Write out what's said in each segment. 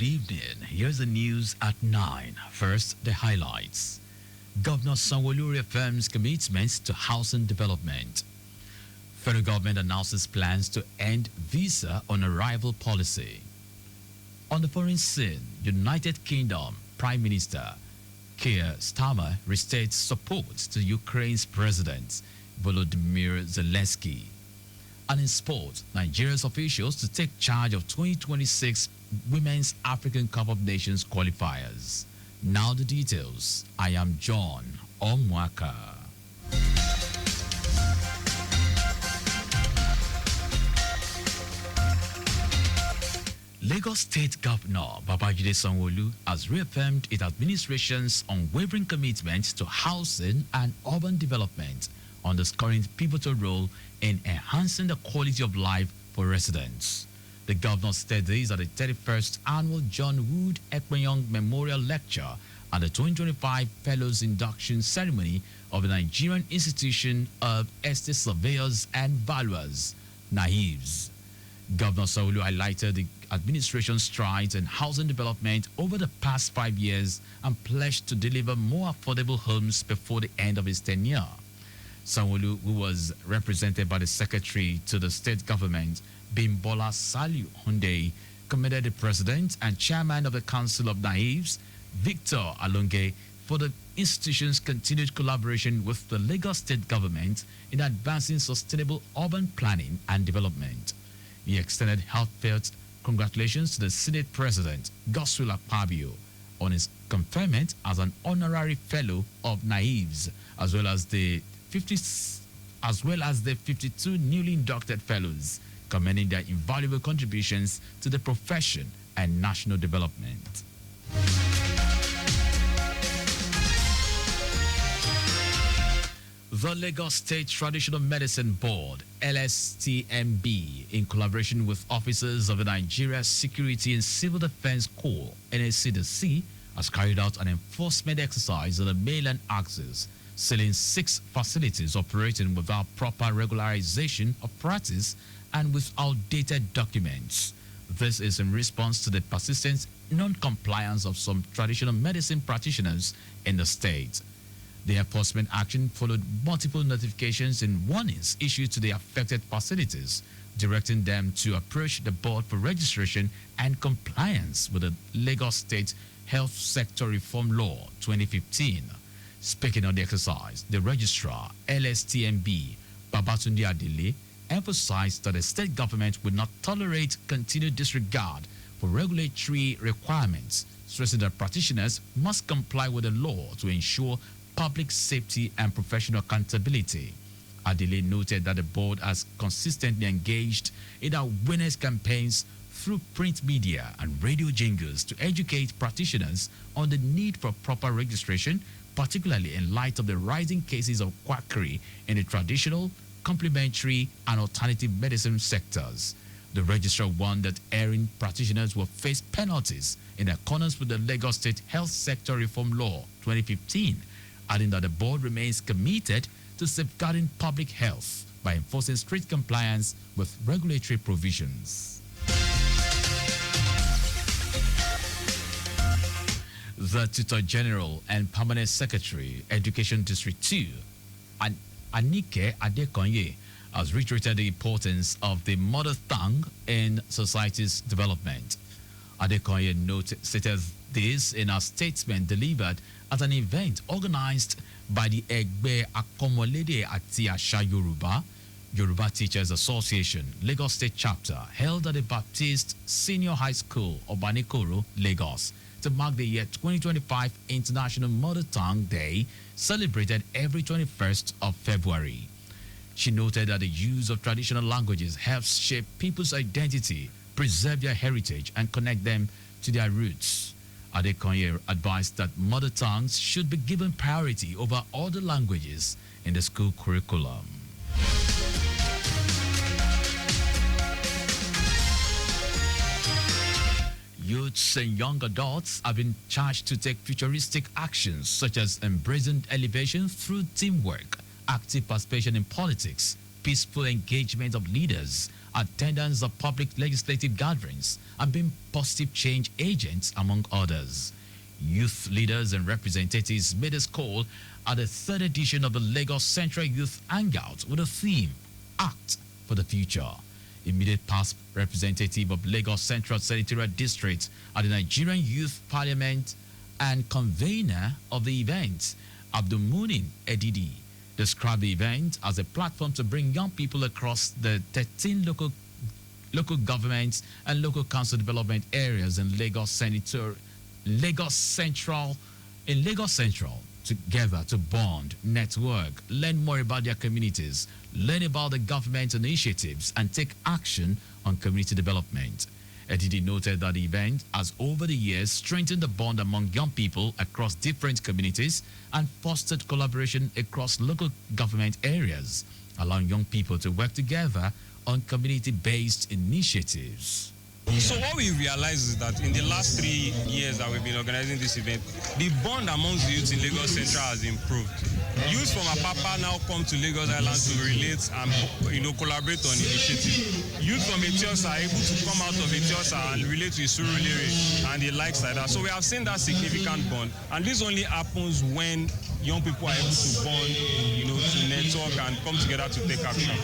Good evening. Here's the news at 9. First, the highlights. Governor Sanwo-Olu reaffirms commitments to housing development. Federal government announces plans to end visa on arrival policy. On the foreign scene, United Kingdom Prime Minister Keir Starmer restates support to Ukraine's President Volodymyr Zelensky. And in sport, Nigeria's officials to take charge of 2026 Women's African Cup of Nations qualifiers. Now the details. I am John Omoaka. Lagos State Governor Babajide Sanwo-Olu has reaffirmed its administration's unwavering commitment to housing and urban development, underscoring its pivotal role in enhancing the quality of life for residents. The governor said this at the 31st Annual John Wood Ekpenyong Memorial Lecture and the 2025 Fellows Induction Ceremony of the Nigerian Institution of Estate Surveyors and Valuers, NAIVS. Governor Sanwo-Olu highlighted the administration's strides in housing development over the past 5 years and pledged to deliver more affordable homes before the end of his tenure. Sanwo-Olu, who was represented by the secretary to the state government, Bimbola Saliu Hunde, commended the president and chairman of the Council of NAIVS, Victor Alonge, for the institution's continued collaboration with the Lagos state government in advancing sustainable urban planning and development. He extended heartfelt congratulations to the Senate President, Godswill Akpabio, on his conferment as an honorary fellow of NAIVS, as well as the 52 newly inducted fellows, commending their invaluable contributions to the profession and national development. The Lagos State Traditional Medicine Board, LSTMB, in collaboration with officers of the Nigeria Security and Civil Defense Corps, NSCDC, has carried out an enforcement exercise on the mainland axis, sealing 6 facilities operating without proper regularization of practice and with outdated documents. This is in response to the persistent non-compliance of some traditional medicine practitioners in the state. The enforcement action followed multiple notifications and warnings issued to the affected facilities, directing them to approach the board for registration and compliance with the Lagos State Health Sector Reform Law 2015. Speaking on the exercise, the registrar, LSTMB, Babatunde Adele, emphasized that the state government would not tolerate continued disregard for regulatory requirements, stressing that practitioners must comply with the law to ensure public safety and professional accountability. Adele noted that the board has consistently engaged in awareness campaigns through print media and radio jingles to educate practitioners on the need for proper registration, particularly in light of the rising cases of quackery in the traditional, complementary, and alternative medicine sectors. The registrar warned that erring practitioners will face penalties in accordance with the Lagos State Health Sector Reform Law 2015, adding that the board remains committed to safeguarding public health by enforcing strict compliance with regulatory provisions. The Tutor General and Permanent Secretary, Education District 2, Anike Adekonye, has reiterated the importance of the mother tongue in society's development. Adekonye stated this in a statement delivered at an event organized by the Egbe Akomolede Ati Asha Yoruba Teachers Association, Lagos State Chapter, held at the Baptist Senior High School, Obanikoro, Lagos, to mark the year 2025 International Mother Tongue Day, celebrated every 21st of February. She noted that the use of traditional languages helps shape people's identity, preserve their heritage, and connect them to their roots. Adekonye advised that mother tongues should be given priority over other languages in the school curriculum. Youths and young adults have been charged to take futuristic actions such as embracing elevation through teamwork, active participation in politics, peaceful engagement of leaders, attendance of public legislative gatherings, and being positive change agents, among others. Youth leaders and representatives made this call at the third edition of the Lagos Central Youth Hangout with the theme, Act for the Future. Immediate past representative of Lagos Central Senatorial District at the Nigerian Youth Parliament and convener of the event, Abdulmunin Edidi, described the event as a platform to bring young people across the 13 local governments and local council development areas in Lagos Central together to bond, network, learn more about their communities, learn about the government initiatives, and take action on community development. Edidi noted that the event has over the years strengthened the bond among young people across different communities and fostered collaboration across local government areas, allowing young people to work together on community-based initiatives. So what we realize is that in the last 3 years that we've been organizing this event, the bond amongst the youth in Lagos Central has improved. Youth from Apapa now come to Lagos Island to relate and collaborate on initiatives. Youth from Etiosa are able to come out of Etiosa and relate to Surulere and the likes like that. So we have seen that significant bond, and this only happens when young people are able to bond, to network and come together to take action.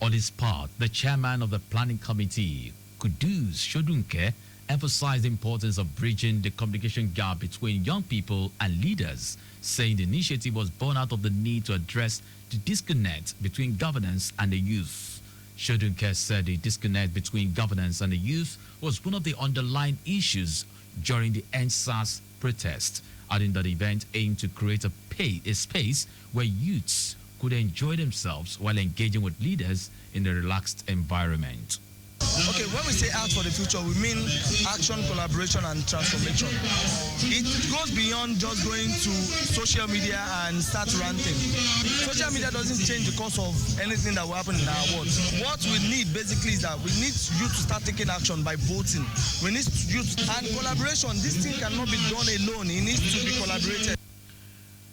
On his part, the chairman of the planning committee, Kudus Shodunke, emphasized the importance of bridging the communication gap between young people and leaders, saying the initiative was born out of the need to address the disconnect between governance and the youth. Shodunke said the disconnect between governance and the youth was one of the underlying issues during the NSAS protest, adding that the event aimed to create a space where youths could enjoy themselves while engaging with leaders in a relaxed environment. Okay, when we say act for the future, we mean action, collaboration, and transformation. It goes beyond just going to social media and start ranting. Social media doesn't change the course of anything that will happen in our world. What we need basically is that we need you to start taking action by voting. We need you and collaboration. This thing cannot be done alone. It needs to be collaborated.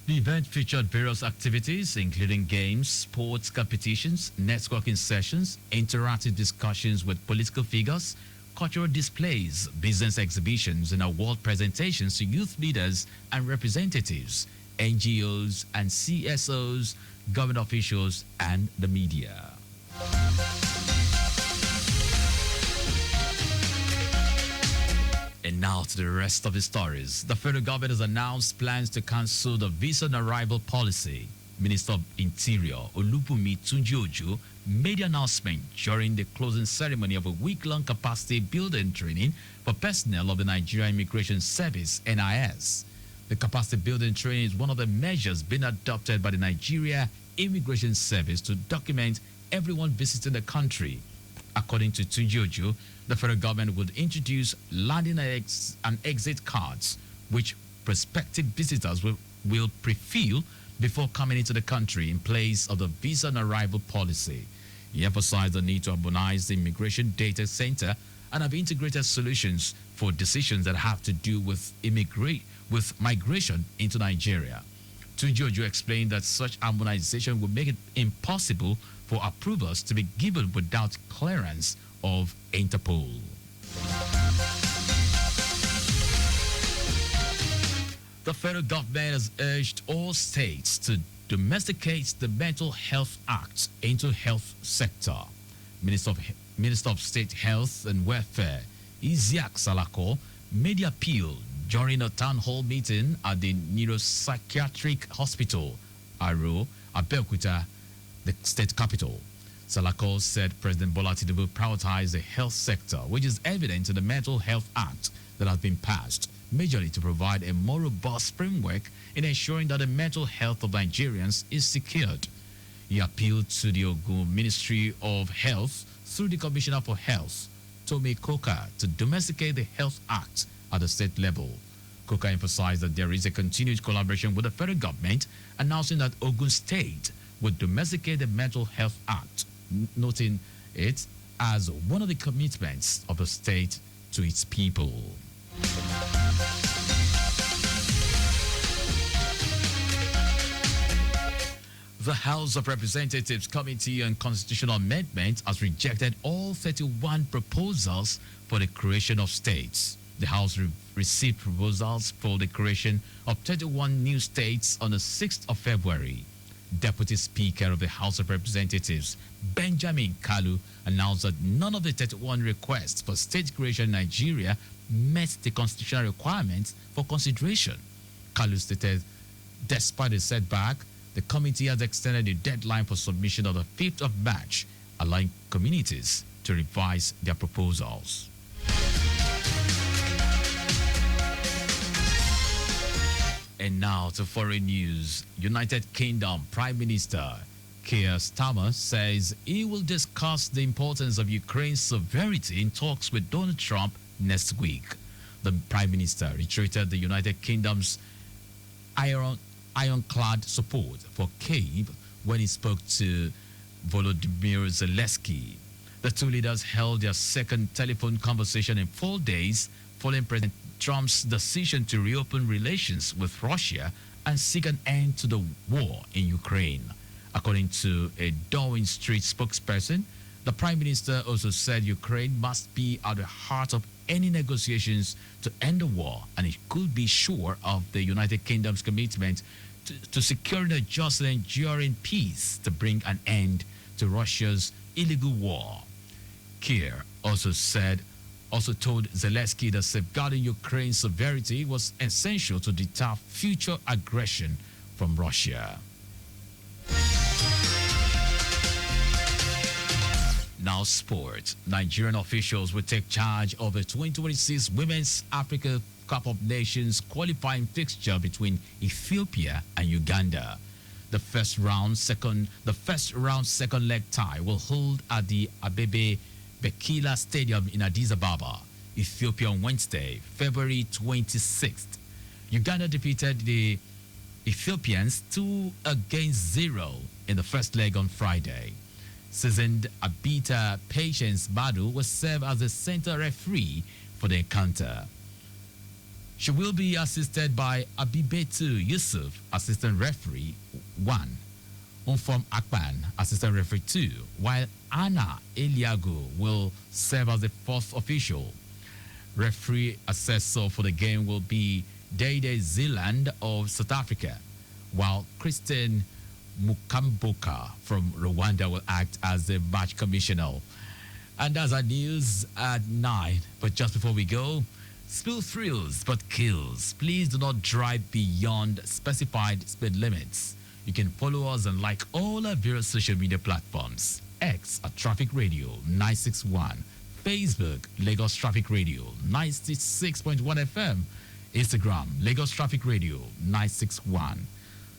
The event featured various activities, including games, sports competitions, networking sessions, interactive discussions with political figures, cultural displays, business exhibitions, and award presentations to youth leaders and representatives, NGOs and CSOs, government officials, and the media. And now to the rest of the stories. The federal government has announced plans to cancel the visa on arrival policy. Minister of Interior Olubunmi Tunji-Ojo made the announcement during the closing ceremony of a week-long capacity building training for personnel of the Nigerian Immigration Service, NIS. The capacity building training is one of the measures being adopted by the Nigeria Immigration Service to document everyone visiting the country. According to Tunji-Ojo, the federal government would introduce landing and exit cards, which prospective visitors will pre-fill before coming into the country in place of the visa on arrival policy. He emphasized the need to harmonize the immigration data center and have integrated solutions for decisions that have to do with migration into Nigeria. Tunji-Ojo explained that such harmonization would make it impossible for approvals to be given without clearance of Interpol. The federal government has urged all states to domesticate the Mental Health Act into health sector. Minister of State Health and Welfare, Isiaq Salako, made the appeal during a town hall meeting at the Neuropsychiatric Hospital, Aro, Abeokuta, the state capital. Salako said President Bola Tinubu prioritized the health sector, which is evident in the Mental Health Act that has been passed, majorly to provide a more robust framework in ensuring that the mental health of Nigerians is secured. He appealed to the Ogun Ministry of Health through the Commissioner for Health, Tomi Koka, to domesticate the Health Act at the state level. Koka emphasized that there is a continued collaboration with the federal government, announcing that Ogun State would domesticate the Mental Health Act, noting it as one of the commitments of the state to its people. The House of Representatives Committee on Constitutional Amendment has rejected all 31 proposals for the creation of states. The House received proposals for the creation of 31 new states on the 6th of February. Deputy Speaker of the House of Representatives, Benjamin Kalu, announced that none of the 31 requests for state creation in Nigeria met the constitutional requirements for consideration. Kalu stated, despite the setback, the committee has extended the deadline for submission of the 5th of March, allowing communities to revise their proposals. And now to foreign news. United Kingdom Prime Minister Keir Starmer says he will discuss the importance of Ukraine's sovereignty in talks with Donald Trump next week. The Prime Minister reiterated the United Kingdom's ironclad support for Kyiv when he spoke to Volodymyr Zelensky. The two leaders held their second telephone conversation in 4 days following President Trump's decision to reopen relations with Russia and seek an end to the war in Ukraine. According to a Downing Street spokesperson, the Prime Minister also said Ukraine must be at the heart of any negotiations to end the war, and it could be sure of the United Kingdom's commitment to securing a just and enduring peace to bring an end to Russia's illegal war. Keir also told Zelensky that safeguarding Ukraine's sovereignty was essential to deter future aggression from Russia. Now sport. Nigerian officials will take charge of the 2026 Women's Africa Cup of Nations qualifying fixture between Ethiopia and Uganda. The first round second leg tie will hold at the Abebe Bekila Stadium in Addis Ababa, Ethiopia on Wednesday, February 26th. Uganda defeated the Ethiopians 2-0 in the first leg on Friday. Seasoned Abita Patience Badu will serve as the center referee for the encounter. She will be assisted by Abibetu Yusuf, assistant referee 1, Umfom Akpan, assistant referee 2, while Anna Eliago will serve as the fourth official. Referee assessor for the game will be Dede Zealand of South Africa, while Christine Mukamboka from Rwanda will act as the match commissioner. And that's our news at 9. But just before we go, spill thrills but kills. Please do not drive beyond specified speed limits. You can follow us and like all our various social media platforms. X at Traffic Radio 961. Facebook, Lagos Traffic Radio 96.1 FM. Instagram, Lagos Traffic Radio 961.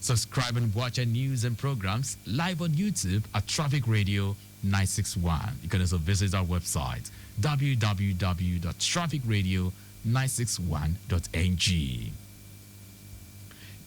Subscribe and watch our news and programs live on YouTube at Traffic Radio 961. You can also visit our website, www.trafficradio961.ng.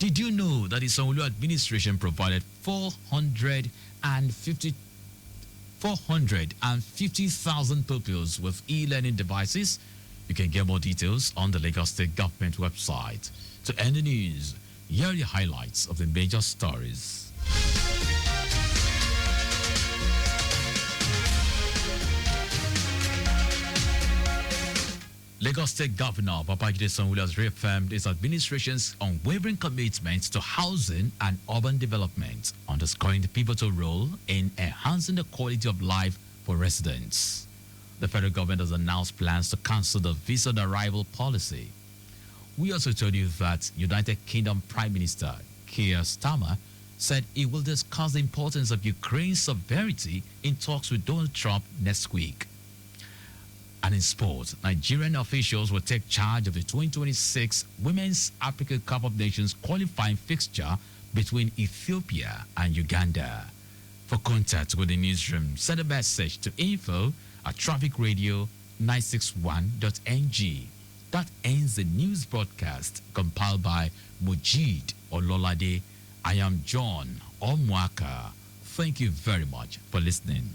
Did you know that the Sanwo-Olu administration provided 450,000 pupils with e-learning devices? You can get more details on the Lagos State Government website. To end the news, here are the highlights of the major stories. Lagos State Governor Babajide Sanwo-Olu has reaffirmed his administration's unwavering commitment to housing and urban development, underscoring the pivotal role in enhancing the quality of life for residents. The federal government has announced plans to cancel the visa on arrival policy. We also told you that United Kingdom Prime Minister Keir Starmer said he will discuss the importance of Ukraine's sovereignty in talks with Donald Trump next week. And in sports, Nigerian officials will take charge of the 2026 Women's Africa Cup of Nations qualifying fixture between Ethiopia and Uganda. For contact with the newsroom, send a message to info@trafficradio961.ng. That ends the news broadcast compiled by Mujid Ololade. I am John Omoaka. Thank you very much for listening.